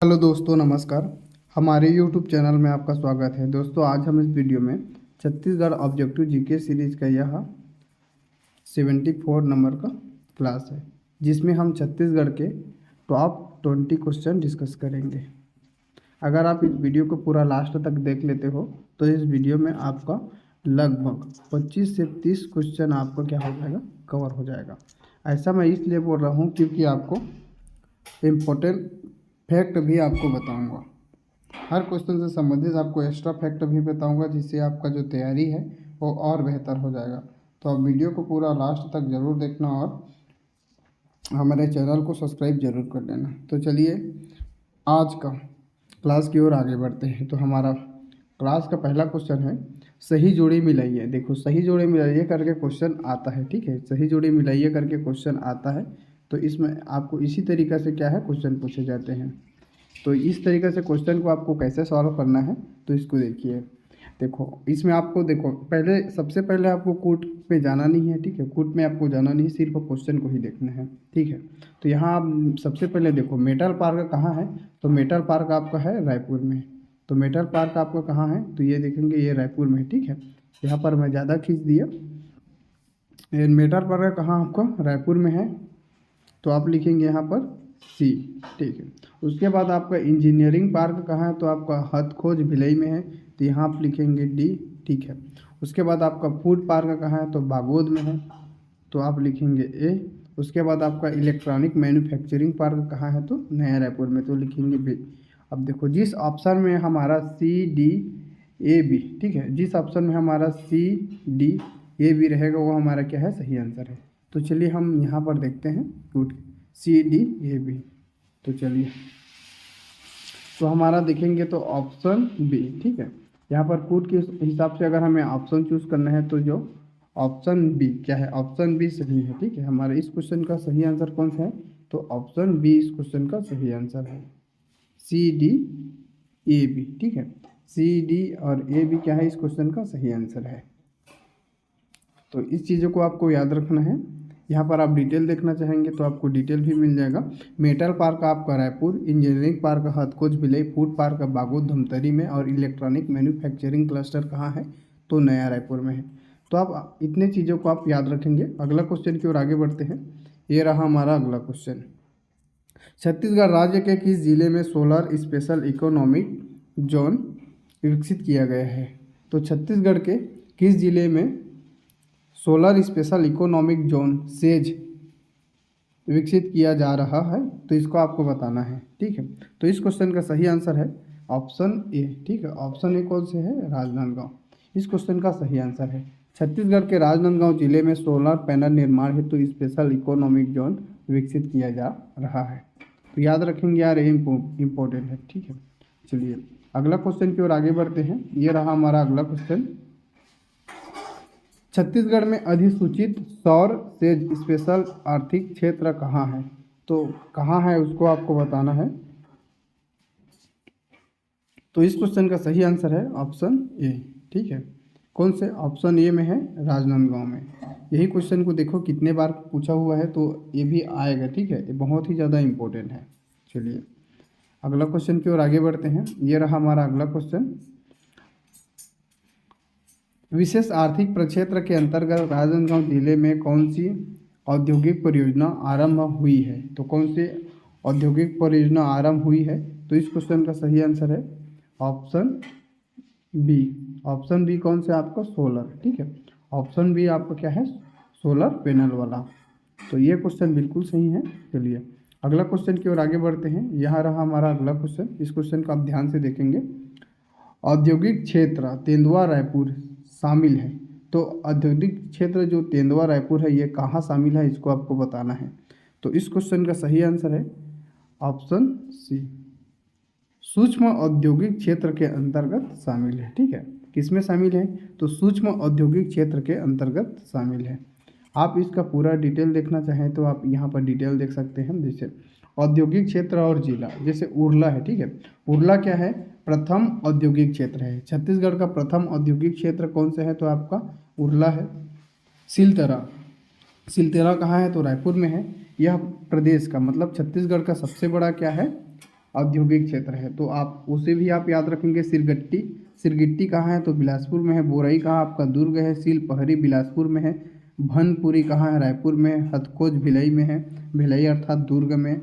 Hello दोस्तों, नमस्कार। हमारे YouTube चैनल में आपका स्वागत है। दोस्तों, आज हम इस वीडियो में छत्तीसगढ़ ऑब्जेक्टिव जीके सीरीज का यह 74 नंबर का क्लास है, जिसमें हम छत्तीसगढ़ के टॉप 20 क्वेश्चन डिस्कस करेंगे। अगर आप इस वीडियो को पूरा लास्ट तक देख लेते हो तो इस वीडियो में आपका लगभग 25 से 30 क्वेश्चन आपको क्या हो जाएगा, कवर हो जाएगा। ऐसा मैं इसलिए बोल रहा हूँ क्योंकि आपको इम्पोर्टेंट फैक्ट भी आपको बताऊंगा। हर क्वेश्चन से संबंधित आपको एक्स्ट्रा फैक्ट भी बताऊंगा, जिससे आपका जो तैयारी है वो और बेहतर हो जाएगा। तो आप वीडियो को पूरा लास्ट तक ज़रूर देखना और हमारे चैनल को सब्सक्राइब जरूर कर लेना। तो चलिए आज का क्लास की ओर आगे बढ़ते हैं। तो हमारा क्लास का पहला क्वेश्चन है, सही जोड़ी मिलाइए। देखो, सही जोड़ी मिलाइए करके क्वेश्चन आता है, ठीक है। सही जोड़ी मिलाइए करके क्वेश्चन आता है। तो इसमें आपको इसी तरीक़ा से क्या है, क्वेश्चन पूछे जाते हैं। तो इस तरीक़े से क्वेश्चन को आपको कैसे सॉल्व करना है, तो इसको देखिए। देखो, इसमें आपको देखो, सबसे पहले आपको कूट पे जाना नहीं है, ठीक है। कूट में आपको जाना नहीं, सिर्फ क्वेश्चन को ही देखना है, ठीक है। तो यहाँ आप सबसे पहले देखो, मेटल पार्क कहाँ है। तो मेटल पार्क आपका है रायपुर में। तो मेटल पार्क आपका कहाँ है, तो ये देखेंगे, ये रायपुर में, ठीक है। यहाँ पर मैं ज़्यादा खींच दिया। मेटल पार्क कहाँ आपका रायपुर में है, तो आप लिखेंगे यहाँ पर सी, ठीक है। उसके बाद आपका इंजीनियरिंग पार्क कहाँ है, तो आपका हथखोज भिलई में है, तो यहाँ आप लिखेंगे डी, ठीक है। उसके बाद आपका फूड पार्क कहाँ है, तो बागोद में है, तो आप लिखेंगे ए। उसके बाद आपका इलेक्ट्रॉनिक मैन्युफैक्चरिंग पार्क कहाँ है, तो नया रायपुर में, तो लिखेंगे बी। अब देखो, जिस ऑप्शन में हमारा सी डी ए बी, ठीक है, जिस ऑप्शन में हमारा सी डी ए बी रहेगा वो हमारा क्या है, सही आंसर है। तो चलिए हम यहाँ पर देखते हैं कूट सी डी ए बी। तो चलिए, तो हमारा देखेंगे तो ऑप्शन बी, ठीक है। यहाँ पर कूट के हिसाब से अगर हमें ऑप्शन चूज करना है तो जो ऑप्शन बी क्या है, ऑप्शन बी सही है, ठीक है। हमारे इस क्वेश्चन का सही आंसर कौन सा है, तो ऑप्शन बी इस क्वेश्चन का सही आंसर है, सी डी ए बी, ठीक है। सी डी और ए बी क्या है, इस क्वेश्चन का सही आंसर है। तो इस चीज़ों को आपको याद रखना है। यहाँ पर आप डिटेल देखना चाहेंगे तो आपको डिटेल भी मिल जाएगा। मेटल पार्क आपका Raipur, engineering park Hathkhoj Bhilai, food park Bagod Dhamtari में, और इलेक्ट्रॉनिक मैन्युफैक्चरिंग क्लस्टर कहाँ है, तो नया रायपुर में है। तो आप इतने चीज़ों को आप याद रखेंगे। अगला क्वेश्चन की ओर आगे बढ़ते हैं। ये रहा हमारा अगला क्वेश्चन, छत्तीसगढ़ राज्य के किस जिले में सोलर स्पेशल इकोनॉमिक जोन विकसित किया गया है। तो छत्तीसगढ़ के किस जिले में solar special economic zone says विकसित किया जा रहा है, तो इसको आपको बताना है, ठीक है। तो इस क्वेश्चन का सही आंसर है ऑप्शन ए, ठीक है। ऑप्शन ए कौन से है, राजनांदगांव, इस क्वेश्चन का सही आंसर है। छत्तीसगढ़ के राजनांदगांव जिले में सोलर पैनल निर्माण हेतु स्पेशल इकोनॉमिक जोन विकसित किया जा रहा है। तो याद रखेंगे यार, ये इम्पोर्टेंट है, ठीक है। चलिए अगला क्वेश्चन की ओर आगे बढ़ते हैं। ये रहा हमारा अगला क्वेश्चन, छत्तीसगढ़ में अधिसूचित सौर सेज स्पेशल आर्थिक क्षेत्र कहाँ है। तो कहाँ है उसको आपको बताना है। तो इस क्वेश्चन का सही आंसर है ऑप्शन ए, ठीक है। कौन से, ऑप्शन ए में है, राजनांदगांव में। यही क्वेश्चन को देखो कितने बार पूछा हुआ है, तो ये भी आएगा, ठीक है। ये बहुत ही ज़्यादा इम्पोर्टेंट है। चलिए अगला क्वेश्चन की ओर आगे बढ़ते हैं। ये रहा हमारा अगला क्वेश्चन, विशेष आर्थिक प्रक्षेत्र के अंतर्गत राजनांदगांव जिले में कौन सी औद्योगिक परियोजना आरंभ हुई है। तो कौन सी औद्योगिक परियोजना आरंभ हुई है, तो इस क्वेश्चन का सही आंसर है ऑप्शन बी। ऑप्शन बी कौन से आपका, सोलर, ठीक है। ऑप्शन बी आपका क्या है, सोलर पैनल वाला। तो ये क्वेश्चन बिल्कुल सही है। चलिए अगला क्वेश्चन की ओर आगे बढ़ते हैं। यहाँ रहा हमारा अगला क्वेश्चन, इस क्वेश्चन को आप ध्यान से देखेंगे। औद्योगिक क्षेत्र तेंदुआ रायपुर शामिल है, तो औद्योगिक क्षेत्र जो तेंदुआ रायपुर है ये कहाँ शामिल है, इसको आपको बताना है। तो इस क्वेश्चन का सही आंसर है ऑप्शन सी, सूक्ष्म औद्योगिक क्षेत्र के अंतर्गत शामिल है, ठीक है। किसमें शामिल है, तो सूक्ष्म औद्योगिक क्षेत्र के अंतर्गत शामिल है। आप इसका पूरा डिटेल देखना चाहें तो आप यहाँ पर डिटेल देख सकते हैं। जैसे औद्योगिक क्षेत्र और जिला, जैसे उरला है, ठीक है। उरला क्या है, प्रथम औद्योगिक क्षेत्र है। छत्तीसगढ़ का प्रथम औद्योगिक क्षेत्र कौन सा है, तो आपका उरला है। सिलतरा, सिलतरा कहाँ है, तो रायपुर में है। यह प्रदेश का मतलब छत्तीसगढ़ का सबसे बड़ा क्या है, औद्योगिक क्षेत्र है, तो आप उसे भी आप याद रखेंगे। सिरगिट्टी, सिरगिट्टी कहाँ है तो बिलासपुर में है। बोरई कहाँ आपका दुर्ग है। सीलपहरी बिलासपुर में है। भनपुरी कहाँ है रायपुर में है। हथखोज भिलई में है, भिलई अर्थात दुर्ग में।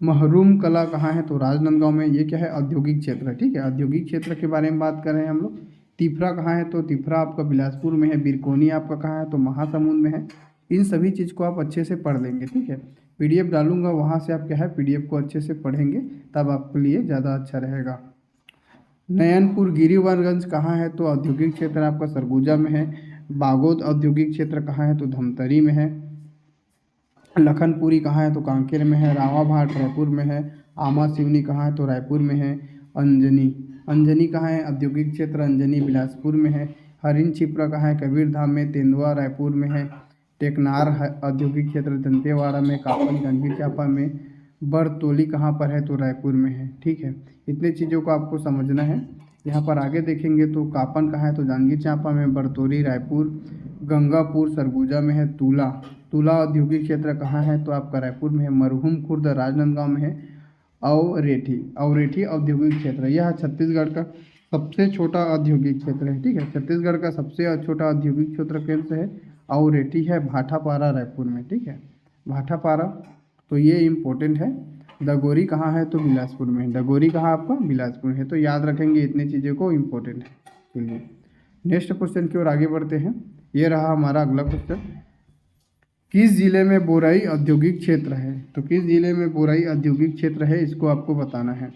महरूम कला कहाँ है तो राजनांदगांव में। ये क्या है औद्योगिक क्षेत्र है, ठीक है। औद्योगिक क्षेत्र के बारे में बात कर रहे हैं हम लोग। तिफरा कहाँ है तो तिफरा आपका बिलासपुर में है। बिरकोनी आपका कहाँ है तो महासमुंद में है। इन सभी चीज़ को आप अच्छे से पढ़ लेंगे, ठीक है। पीडीएफ डालूंगा, वहाँ से आप क्या है पीडीएफ को अच्छे से पढ़ेंगे, तब आपके लिए ज़्यादा अच्छा रहेगा। नयनपुर गिरिवरगंज कहाँ है तो औद्योगिक क्षेत्र आपका सरगुजा में है। बागोद औद्योगिक क्षेत्र कहाँ है तो धमतरी में है। लखनपुरी कहाँ है तो कांकेर में है। रावाभाट रायपुर में है। आमा सिवनी कहाँ है तो रायपुर में है। अंजनी, अंजनी कहाँ है औद्योगिक क्षेत्र, अंजनी बिलासपुर में है। हरिन छिपरा कहाँ है कबीरधाम में। तेंदुआ रायपुर में है। टेकनार औद्योगिक क्षेत्र दंतेवाड़ा में। कापन जांजगीर चांपा में। बरतौली कहाँ पर है तो रायपुर में है, ठीक है। इतनी चीज़ों को आपको समझना है। यहाँ पर आगे देखेंगे तो कापन कहाँ है तो जांजगीर चांपा में। बरतौली रायपुर। गंगापुर सरगुजा में है। तुला, तुला औद्योगिक क्षेत्र कहाँ है तो आपका रायपुर में है। मरहूम खुर्द राजनांदगांव में है। औरेठी, औरेठी औद्योगिक क्षेत्र, यह छत्तीसगढ़ का सबसे छोटा औद्योगिक क्षेत्र है, ठीक है। छत्तीसगढ़ का सबसे छोटा औद्योगिक क्षेत्र केंद्र है औरेठी है। भाटापारा रायपुर में, ठीक है। भाटापारा, तो ये इम्पोर्टेंट है। डगोरी कहाँ है तो बिलासपुर में। डगोरी कहाँ आपका बिलासपुर है, तो याद रखेंगे इतनी चीज़ों को, इम्पोर्टेंट है। चलिए नेक्स्ट क्वेश्चन की ओर आगे बढ़ते हैं। ये रहा हमारा अगला क्वेश्चन। किस जिले में बोराई औद्योगिक क्षेत्र है, तो किस जिले में बोराई औद्योगिक क्षेत्र है, इसको आपको बताना है।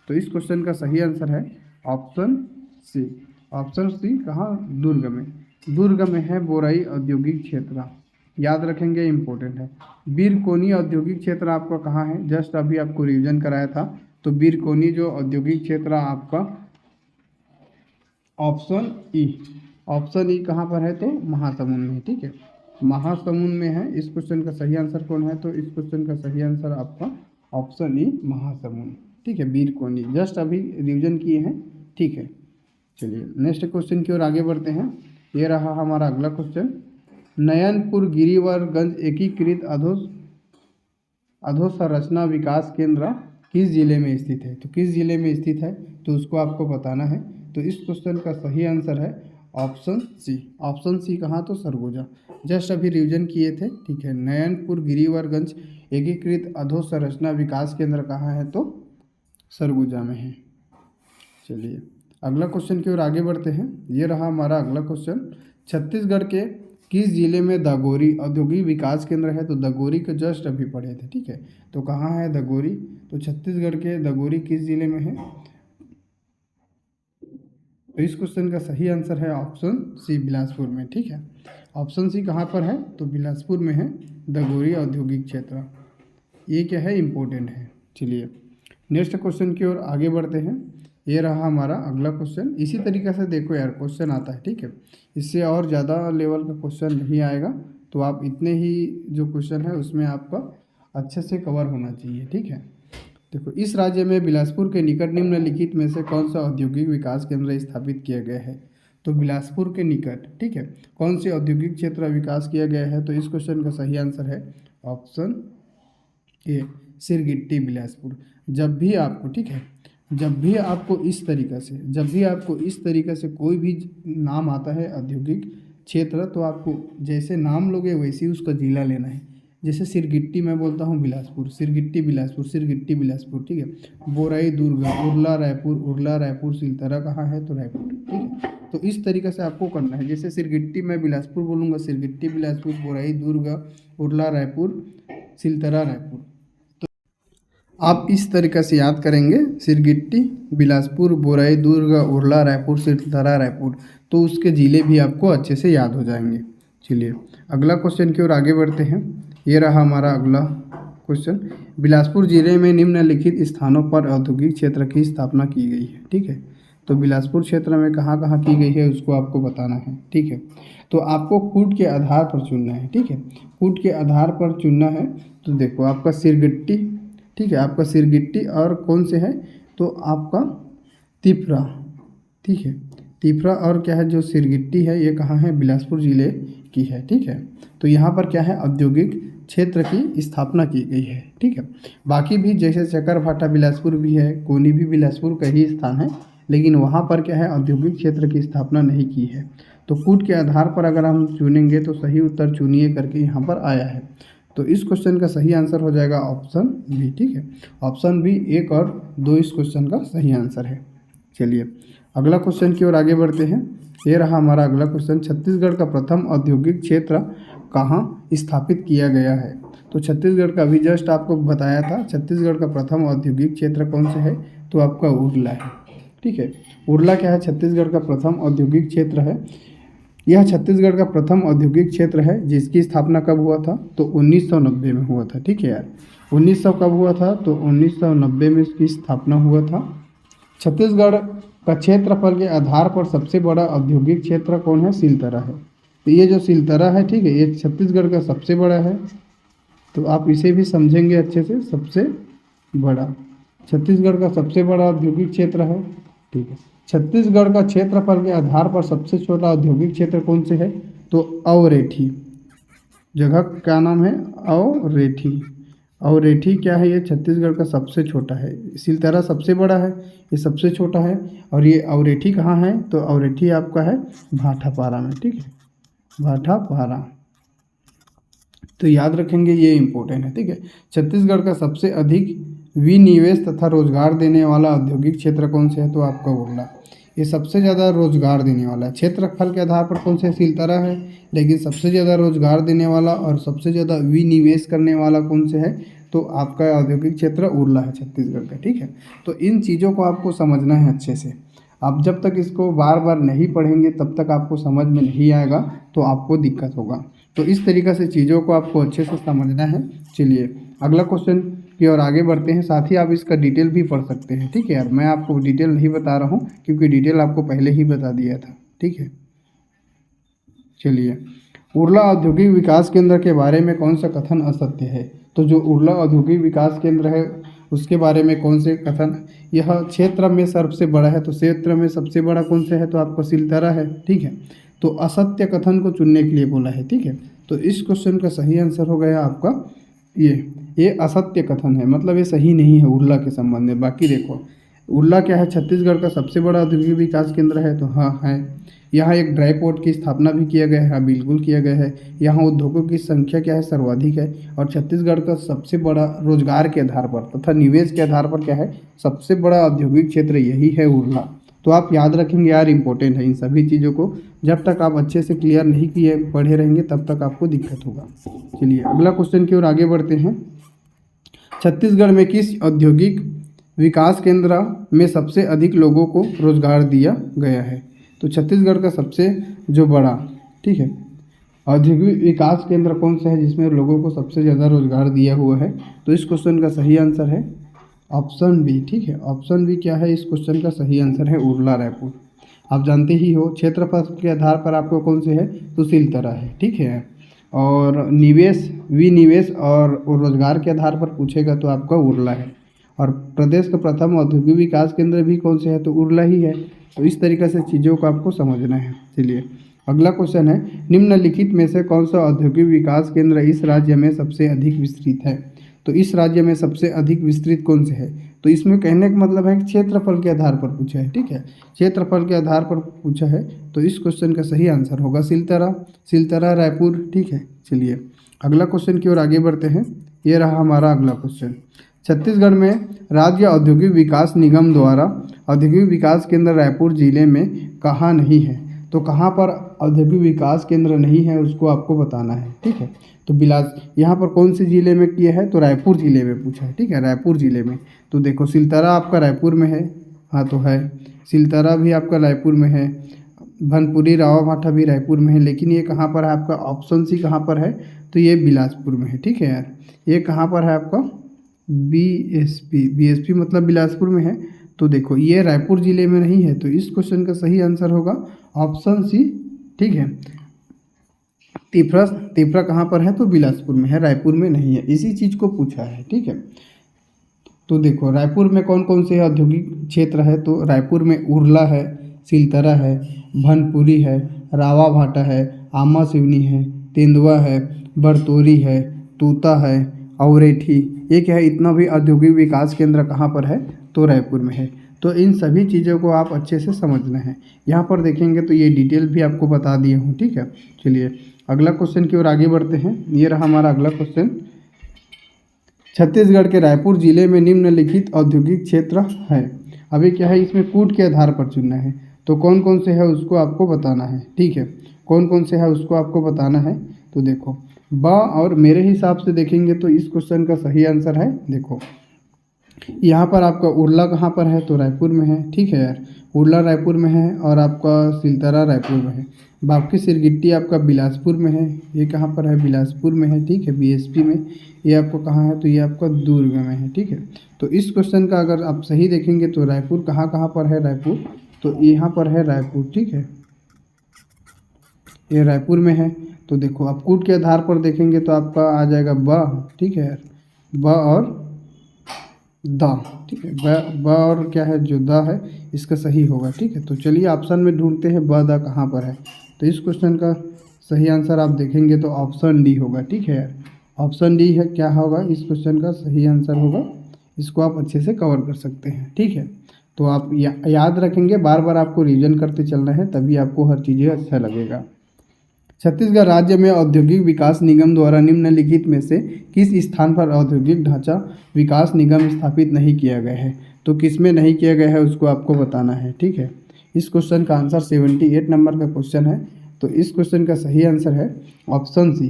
तो इस क्वेश्चन का सही आंसर है ऑप्शन सी। ऑप्शन सी कहाँ, दुर्ग में। दुर्ग में है बोराई औद्योगिक क्षेत्र, याद रखेंगे, इम्पोर्टेंट है। बीरकोनी औद्योगिक क्षेत्र आपका कहाँ है, जस्ट अभी आपको रिवीजन कराया था। तो बीरकोनी जो औद्योगिक क्षेत्र आपका ऑप्शन ई, ऑप्शन ई कहाँ पर है तो महासमुंद में, ठीक है। महासमुंद में है। इस क्वेश्चन का सही आंसर कौन है तो इस क्वेश्चन का सही आंसर आपका ऑप्शन ई महासमुंद, ठीक है। बीरकोनी जस्ट अभी रिवीजन किए हैं, ठीक है। चलिए नेक्स्ट क्वेश्चन की ओर आगे बढ़ते हैं। ये रहा हमारा अगला क्वेश्चन। नयनपुर गिरिवरगंज एकीकृत अधोसंरचना विकास केंद्र किस जिले में स्थित है, तो किस जिले में स्थित है तो उसको आपको बताना है। तो इस क्वेश्चन का सही आंसर है ऑप्शन सी। ऑप्शन सी कहाँ तो सरगुजा, जस्ट अभी रिवीजन किए थे, ठीक है। नयनपुर गिरिवरगंज एकीकृत अधोसंरचना विकास केंद्र कहाँ है तो सरगुजा में है। चलिए अगला क्वेश्चन की ओर आगे बढ़ते हैं। ये रहा हमारा अगला क्वेश्चन। छत्तीसगढ़ के किस जिले में दगोरी औद्योगिक विकास केंद्र है, तो दगोरी को जस्ट अभी पढ़े थे, ठीक है। तो कहाँ है दगोरी, तो छत्तीसगढ़ के दगोरी किस जिले में है, तो इस क्वेश्चन का सही आंसर है ऑप्शन सी बिलासपुर में, ठीक है। ऑप्शन सी कहाँ पर है तो बिलासपुर में है दगोरी औद्योगिक क्षेत्र। ये क्या है, इम्पोर्टेंट है। चलिए नेक्स्ट क्वेश्चन की ओर आगे बढ़ते हैं। ये रहा हमारा अगला क्वेश्चन। इसी तरीके से देखो यार क्वेश्चन आता है, ठीक है। इससे और ज़्यादा लेवल का क्वेश्चन नहीं आएगा, तो आप इतने ही जो क्वेश्चन है उसमें आपका अच्छे से कवर होना चाहिए, ठीक है। देखो, इस राज्य में बिलासपुर के निकट निम्नलिखित में से कौन सा औद्योगिक विकास केंद्र स्थापित किया गया है, तो बिलासपुर के निकट, ठीक है, कौन से औद्योगिक क्षेत्र विकास किया गया है, तो इस क्वेश्चन का सही आंसर है ऑप्शन ए सिरगिट्टी बिलासपुर। जब भी आपको, ठीक है, जब भी आपको इस तरीके से कोई भी नाम आता है औद्योगिक क्षेत्र, तो आपको जैसे नाम लोगे वैसे ही उसका जिला लेना है। जैसे सिरगिट्टी मैं बोलता हूँ बिलासपुर, सिरगिट्टी बिलासपुर, सिरगिट्टी बिलासपुर, ठीक है। बोराई दुर्ग, उरला रायपुर, सिलतरा कहाँ है तो रायपुर, ठीक है। तो इस तरीके से आपको करना है। जैसे सिरगिट्टी मैं बिलासपुर बोलूँगा, सिरगिट्टी बिलासपुर, बोराई दुर्ग, उरला रायपुर, सिलतरा रायपुर। आप इस तरीके से याद करेंगे, सिरगिट्टी बिलासपुर, बोराई दुर्ग, उरला रायपुर, सिलतरा रायपुर, तो उसके ज़िले भी आपको अच्छे से याद हो जाएंगे। चलिए अगला क्वेश्चन की ओर आगे बढ़ते हैं। ये रहा हमारा अगला क्वेश्चन। बिलासपुर जिले में निम्नलिखित स्थानों पर औद्योगिक क्षेत्र की स्थापना की गई है, ठीक है। तो बिलासपुर क्षेत्र में कहाँ कहाँ की गई है उसको आपको बताना है, ठीक है। तो आपको कूट के आधार पर चुनना है, ठीक है। कूट के आधार पर चुनना है। तो देखो आपका सिरगिट्टी, ठीक है, आपका सिरगिट्टी, और कौन से है तो आपका तिफरा, ठीक है। तिफरा और क्या है, जो सिरगिट्टी है ये कहाँ है, बिलासपुर ज़िले की है, ठीक है। तो यहाँ पर क्या है, औद्योगिक क्षेत्र की स्थापना की गई है। ठीक है, बाकी भी जैसे चकरभाटा बिलासपुर भी है, कोनी भी बिलासपुर का ही स्थान है, लेकिन वहाँ पर क्या है, औद्योगिक क्षेत्र की स्थापना नहीं की है। तो कूट के आधार पर अगर हम चुनेंगे तो सही उत्तर चुनिए करके यहाँ पर आया है। तो इस क्वेश्चन का सही आंसर हो जाएगा ऑप्शन बी। ठीक है, ऑप्शन बी 1 और 2 इस क्वेश्चन का सही आंसर है। चलिए अगला क्वेश्चन की ओर आगे बढ़ते हैं। ये रहा हमारा अगला क्वेश्चन, छत्तीसगढ़ का प्रथम औद्योगिक क्षेत्र कहाँ स्थापित किया गया है। तो छत्तीसगढ़ का अभी जस्ट आपको बताया था, छत्तीसगढ़ का प्रथम औद्योगिक क्षेत्र कौन सा है, तो आपका उरला है। ठीक है, उरला क्या है, छत्तीसगढ़ का प्रथम औद्योगिक क्षेत्र है। यह छत्तीसगढ़ का प्रथम औद्योगिक क्षेत्र है जिसकी स्थापना कब हुआ था, तो 1990 में हुआ था। ठीक है यार, 1900 कब हुआ था, तो 1990 में इसकी स्थापना हुआ था। छत्तीसगढ़ का क्षेत्रफल के आधार पर सबसे बड़ा औद्योगिक क्षेत्र कौन है, सिलतरा है। तो ये जो सिलतरा है, ठीक है, ये छत्तीसगढ़ का सबसे बड़ा है। तो आप इसे भी समझेंगे अच्छे से, सबसे बड़ा, छत्तीसगढ़ का सबसे बड़ा औद्योगिक क्षेत्र है। ठीक है, छत्तीसगढ़ का क्षेत्रफल के आधार पर सबसे छोटा औद्योगिक क्षेत्र कौन से है, तो अवरेठी। जगह का नाम है अवरेठी। अवरेठी क्या है, ये छत्तीसगढ़ का सबसे छोटा है। सिलतरा सबसे बड़ा है, ये सबसे छोटा है। और ये अवरेठी कहाँ है, तो अवरेठी आपका है भाटापारा में। ठीक है, भाटापारा, तो याद रखेंगे, ये इम्पोर्टेंट है। ठीक है, छत्तीसगढ़ का सबसे अधिक विनिवेश तथा रोजगार देने वाला औद्योगिक क्षेत्र कौन से है, तो आपका उरला। ये सबसे ज़्यादा रोजगार देने वाला है। क्षेत्रफल के आधार पर कौन से सिलतरा है, लेकिन सबसे ज़्यादा रोजगार देने वाला और सबसे ज़्यादा विनिवेश करने वाला कौन से है, तो आपका औद्योगिक क्षेत्र उरला है छत्तीसगढ़ का। ठीक है, तो इन चीज़ों को आपको समझना है अच्छे से। आप जब तक इसको बार बार नहीं पढ़ेंगे तब तक आपको समझ में नहीं आएगा, तो आपको दिक्कत होगा। तो इस तरीक़े से चीज़ों को आपको अच्छे से समझना है। चलिए अगला क्वेश्चन की ओर आगे बढ़ते हैं। साथ ही आप इसका डिटेल भी पढ़ सकते हैं। ठीक है यार, मैं आपको डिटेल नहीं बता रहा हूँ क्योंकि डिटेल आपको पहले ही बता दिया था। ठीक है, चलिए उरला औद्योगिक विकास केंद्र के बारे में कौन सा कथन असत्य है। तो जो उरला औद्योगिक विकास केंद्र है उसके बारे में कौन से कथन, यह क्षेत्र में सबसे बड़ा है। तो क्षेत्र में सबसे बड़ा कौन सा है, तो आपका सिलतरा है। ठीक है, तो असत्य कथन को चुनने के लिए बोला है। ठीक है, तो इस क्वेश्चन का सही आंसर हो गया आपका ये असत्य कथन है, मतलब ये सही नहीं है उरला के संबंध में। बाकी देखो उरला क्या है, छत्तीसगढ़ का सबसे बड़ा औद्योगिक विकास केंद्र है, तो हाँ है। यहाँ एक ड्राई पोर्ट की स्थापना भी किया गया है, हाँ बिल्कुल किया गया है। यहाँ उद्योगों की संख्या क्या है, सर्वाधिक है। और छत्तीसगढ़ का सबसे बड़ा रोजगार के आधार पर तथा निवेश के आधार पर क्या है, सबसे बड़ा औद्योगिक क्षेत्र यही है उरला। तो आप याद रखेंगे यार, इंपॉर्टेंट है इन सभी चीज़ों को। जब तक आप अच्छे से क्लियर नहीं किए पढ़े रहेंगे तब तक आपको दिक्कत होगा। चलिए अगला क्वेश्चन की ओर आगे बढ़ते हैं। छत्तीसगढ़ में किस औद्योगिक विकास केंद्र में सबसे अधिक लोगों को रोजगार दिया गया है। तो छत्तीसगढ़ का सबसे जो बड़ा, ठीक है, औद्योगिक विकास केंद्र कौन सा है जिसमें लोगों को सबसे ज़्यादा रोजगार दिया हुआ है। तो इस क्वेश्चन का सही आंसर है ऑप्शन बी। ठीक है, ऑप्शन बी क्या है, इस क्वेश्चन का सही आंसर है उरला रायपुर। आप जानते ही हो क्षेत्रफल के आधार पर आपको कौन से है, तो सिलतरा है। ठीक है, और निवेश विनिवेश और रोजगार के आधार पर पूछेगा तो आपका उरला है। और प्रदेश का प्रथम औद्योगिक विकास केंद्र भी कौन से है, तो उरला ही है। तो इस तरीके से चीज़ों को आपको समझना है। चलिए अगला क्वेश्चन है, निम्नलिखित में से कौन सा औद्योगिक विकास केंद्र इस राज्य में सबसे अधिक विस्तृत है। तो इस राज्य में सबसे अधिक विस्तृत कौन से है, तो इसमें कहने का मतलब है कि क्षेत्रफल के आधार पर पूछा है। ठीक है, क्षेत्रफल के आधार पर पूछा है, तो इस क्वेश्चन का सही आंसर होगा सिलतरा रायपुर। ठीक है, चलिए अगला क्वेश्चन की ओर आगे बढ़ते हैं। ये रहा हमारा अगला क्वेश्चन, छत्तीसगढ़ में राज्य औद्योगिक विकास निगम द्वारा औद्योगिक विकास केंद्र रायपुर जिले में कहाँ नहीं है। तो कहाँ पर औद्योगिक विकास केंद्र नहीं है उसको आपको बताना है। ठीक है, तो यहाँ पर कौन से ज़िले में किया है, तो रायपुर ज़िले में पूछा है। ठीक है, रायपुर ज़िले में। तो देखो सिलतरा आपका रायपुर में है, हाँ तो है, सिलतरा भी आपका रायपुर में है, भनपुरी रावाभाटा भी रायपुर में है। लेकिन ये कहाँ पर है आपका, ऑप्शन सी कहाँ पर है, तो ये बिलासपुर में है। ठीक है यार, ये कहाँ पर है आपका, बीएसपी मतलब बिलासपुर में है। तो देखो ये रायपुर ज़िले में नहीं है, तो इस क्वेश्चन का सही आंसर होगा ऑप्शन सी। ठीक है, तिफरा कहाँ पर है, तो बिलासपुर में है, रायपुर में नहीं है। इसी चीज़ को पूछा है। ठीक है, तो देखो रायपुर में कौन कौन से औद्योगिक क्षेत्र है, तो रायपुर में उरला है, सिलतरा है, भनपुरी है, रावाभाटा है, आमा सिवनी है, तेंदुआ है, बरतोरी है, तूता है, औरेठी, ये क्या है, इतना भी औद्योगिक विकास केंद्र कहाँ पर है, तो रायपुर में है। तो इन सभी चीज़ों को आप अच्छे से समझना है। यहाँ पर देखेंगे तो ये डिटेल भी आपको बता दिए हूँ, ठीक है। चलिए अगला क्वेश्चन की ओर आगे बढ़ते हैं। ये रहा हमारा अगला क्वेश्चन। छत्तीसगढ़ के रायपुर जिले में निम्नलिखित औद्योगिक क्षेत्र है। अभी क्या है, इसमें कूट के आधार पर चुनना है, तो कौन कौन से है उसको आपको बताना है, ठीक है। कौन कौन से है उसको आपको बताना है। तो देखो ब, और मेरे हिसाब से देखेंगे तो इस क्वेश्चन का सही आंसर है, देखो यहाँ पर आपका उरला कहाँ पर है, तो रायपुर में है, ठीक है यार। उरला रायपुर में है और आपका सिलतरा रायपुर में है। बाकी सिरगिट्टी आपका बिलासपुर में है, ये कहाँ पर है, बिलासपुर में है, ठीक है, बीएसपी में। ये आपको कहाँ है, तो ये आपका दुर्ग में है, ठीक है। तो इस क्वेश्चन का अगर आप सही देखेंगे तो रायपुर कहाँ कहाँ पर है, रायपुर तो यहाँ पर है रायपुर, ठीक है, ये रायपुर में है। तो देखो आप कूट के आधार पर देखेंगे तो आपका आ जाएगा ब, ठीक है यार, ब और द, ठीक है, ब और क्या है, जो द है इसका सही होगा, ठीक है। तो चलिए ऑप्शन में ढूंढते हैं ब द कहाँ पर है। तो इस क्वेश्चन का सही आंसर आप देखेंगे तो ऑप्शन डी होगा, ठीक है यार। ऑप्शन डी है, क्या होगा इस क्वेश्चन का सही आंसर होगा। इसको आप अच्छे से कवर कर सकते हैं, ठीक है। तो आप याद रखेंगे, बार बार आपको रिवीजन करते चलना है, तभी आपको हर चीज़ें अच्छा लगेगा। छत्तीसगढ़ राज्य में औद्योगिक विकास निगम द्वारा निम्नलिखित में से किस स्थान पर औद्योगिक ढांचा विकास निगम स्थापित नहीं किया गया है। तो किस में नहीं किया गया है उसको आपको बताना है, ठीक है। इस क्वेश्चन का आंसर 78 नंबर का क्वेश्चन है। तो इस क्वेश्चन का सही आंसर है ऑप्शन सी,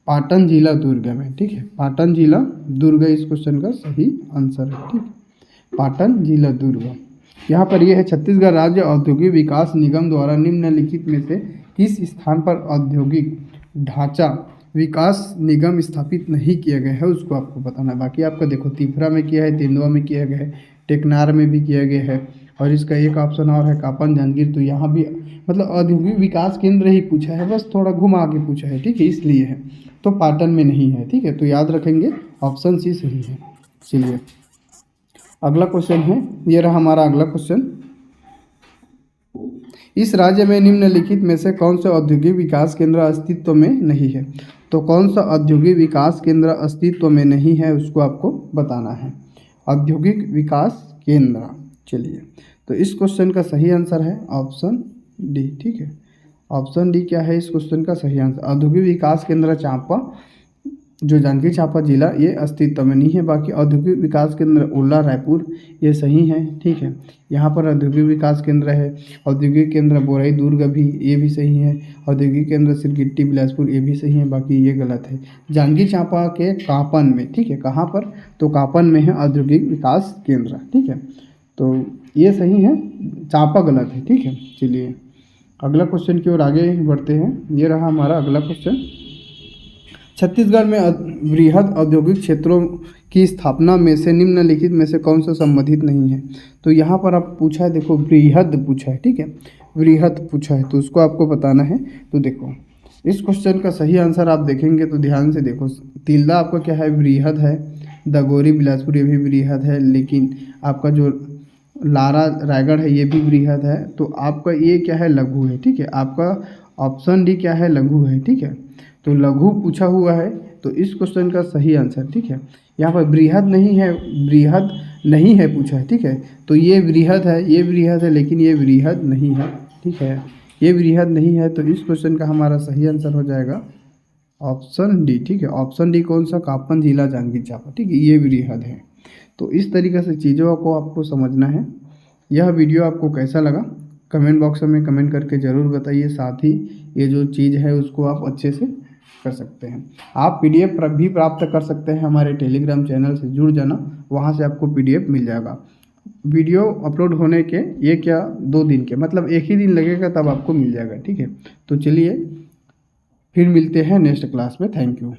पाटन जिला दुर्ग में, ठीक है। पाटन जिला दुर्ग इस क्वेश्चन का सही आंसर है, ठीक, पाटन जिला दुर्ग। यहाँ पर यह है, छत्तीसगढ़ राज्य औद्योगिक विकास निगम द्वारा निम्नलिखित में से किस स्थान पर औद्योगिक ढांचा विकास निगम स्थापित नहीं किया गया है उसको आपको बताना है। बाकी आपका देखो तिफरा में किया है, तेंदुआ में किया गया है, टेकनार में भी किया गया है, और इसका एक ऑप्शन और है कापन जांजगीर। तो यहाँ भी मतलब औद्योगिक विकास केंद्र ही पूछा है, बस थोड़ा घुमा के पूछा है, ठीक है, इसलिए है। तो पाटन में नहीं है, ठीक है। तो याद रखेंगे ऑप्शन सी सही है। चलिए अगला क्वेश्चन है, ये रहा हमारा अगला क्वेश्चन। इस राज्य में निम्नलिखित में से कौन सा औद्योगिक विकास केंद्र अस्तित्व में नहीं है। तो कौन सा औद्योगिक विकास केंद्र अस्तित्व में नहीं है उसको आपको बताना है। औद्योगिक विकास केंद्र, चलिए तो इस क्वेश्चन का सही आंसर है ऑप्शन डी, ठीक है। ऑप्शन डी क्या है इस क्वेश्चन का सही आंसर, औद्योगिक विकास केंद्र चांपा जो जांजगीर चांपा जिला, ये अस्तित्व में नहीं है। बाकी औद्योगिक विकास केंद्र उरला रायपुर ये सही है, ठीक है। यहाँ पर औद्योगिक विकास केंद्र है। औद्योगिक केंद्र बोरई दुर्ग भी, ये भी सही है। औद्योगिक केंद्र सिरगिट्टी बिलासपुर, ये भी सही है। बाकी ये गलत है। जांजगीर चांपा के कापन में, ठीक है, कहाँ पर, तो कापन में है औद्योगिक विकास केंद्र, ठीक है। तो ये सही है, चांपा गलत है, ठीक है। चलिए अगला क्वेश्चन की ओर आगे बढ़ते हैं। ये रहा हमारा अगला क्वेश्चन। छत्तीसगढ़ में वृहद औद्योगिक क्षेत्रों की स्थापना में से निम्नलिखित में से कौन सा संबंधित नहीं है। तो यहाँ पर आप पूछा है, देखो वृहद पूछा है, ठीक है, वृहद पूछा है, तो उसको आपको बताना है। तो देखो इस क्वेश्चन का सही आंसर आप देखेंगे तो ध्यान से देखो, तिल्दा आपका क्या है, वृहद है। दगोरी बिलासपुर ये भी वृहद है, लेकिन आपका जो लारा रायगढ़ है ये भी वृहद है। तो आपका ये क्या है, लघु है, ठीक है। आपका ऑप्शन डी क्या है, लघु है, ठीक है। तो लघु पूछा हुआ है, तो इस क्वेश्चन का सही आंसर, ठीक है। यहाँ पर बृहद नहीं है, बृहद नहीं है पूछा है, ठीक है। तो ये बृहद है, ये बृहद है, लेकिन ये बृहद नहीं है, ठीक है, ये बृहद नहीं है। तो इस क्वेश्चन का हमारा सही आंसर हो जाएगा ऑप्शन डी, ठीक है। ऑप्शन डी कौन सा, कापन जिला जांजगीर चांपा, ठीक है, ये बृहद है। तो इस तरीके से चीज़ों को आपको समझना है। यह वीडियो आपको कैसा लगा कमेंट बॉक्स में कमेंट करके ज़रूर बताइए। साथ ही ये जो चीज़ है उसको आप अच्छे से कर सकते हैं। आप पीडीएफ भी प्राप्त कर सकते हैं, हमारे टेलीग्राम चैनल से जुड़ जाना, वहाँ से आपको पीडीएफ मिल जाएगा। वीडियो अपलोड होने के ये क्या 2 दिन के, मतलब एक ही दिन लगेगा तब आपको मिल जाएगा, ठीक है। तो चलिए फिर मिलते हैं नेक्स्ट क्लास में। Thank you.